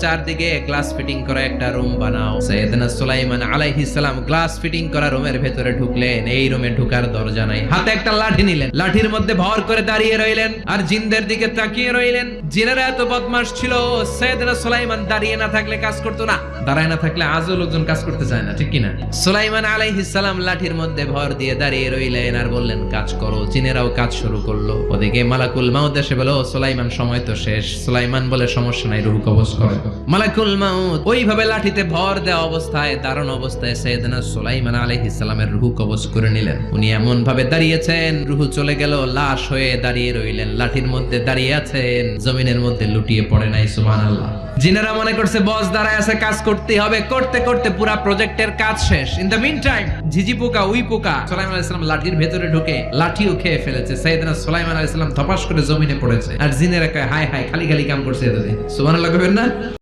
চারদিকে glass fitting করা একটা রুম বানাও। সাইয়েদনা সুলাইমান আলাইহিস সালাম গ্লাস ফিটিং করা রুমের ভেতরে ঢুকলেন। এই রুমে ঢোকার দরজা নাই, হাতে একটা লাঠি নিলেন, লাঠির মধ্যে ভর করে দাঁড়িয়ে রইলেন আর জিনদের দিকে তাকিয়ে রইলেন। জিনেরা এত বদমাশ ছিল, সাইয়েদনা সুলাইমান দাঁড়িয়ে না থাকলে কাজ করতো না, দাঁড়ায় না থাকলে আজও লোকজন কাজ করতে চায় না, ঠিক কিনা? সুলাইমান আলাইহিস সালাম লাঠির মধ্যে ভর দিয়ে দাঁড়িয়ে রইলেন আর বললেন কাজ করো। জিনেরাও কাজ শুরু করলো। ওদিকে মালাকুল মাউত এসে বলল সুলাইমান সময় তো শেষ। সুলাইমান বলে সমস্যা নাই, রূহ কবজ করো। মালাকুল মাউত ওইভাবে লাঠিতে ভর দেওয়া অবস্থায়, দারুণ অবস্থায় সাইয়েদনা সুলাইমান আলাইহিস সালামের রূহ কবজ করে নিলেন। উনি এমন ভাবে দাঁড়িয়েছেন, রূহ চলে গেল, লাশ হয়ে দাঁড়িয়ে রইলেন। লাঠির মধ্যে দাঁড়িয়ে আছেন, জমিনের মধ্যে লুটিয়ে পড়ে নাই। সুবহানাল্লাহ। জিনেরা মনে করছে বস দাঁড়ায় আছে, কাজ করতে হবে। করতে করতে পুরা প্রজেক্টের কাজ শেষ। ইন দ্য মিন টাইম ঝিঝি পোকা, উই পোকা সুলাইমান আলাইহিস সালাম লাঠির ভেতরে ঢুকে লাঠিও খেয়ে ফেলেছে। সাইয়েদনা সুলাইমান আলাইহিস সালাম ধপাস করে জমিনে পড়েছে। আর জিনেরা কয় হায় হায়, খালি খালি কাম করছে এতদিন। সুবহানাল্লাহ কইবেন না?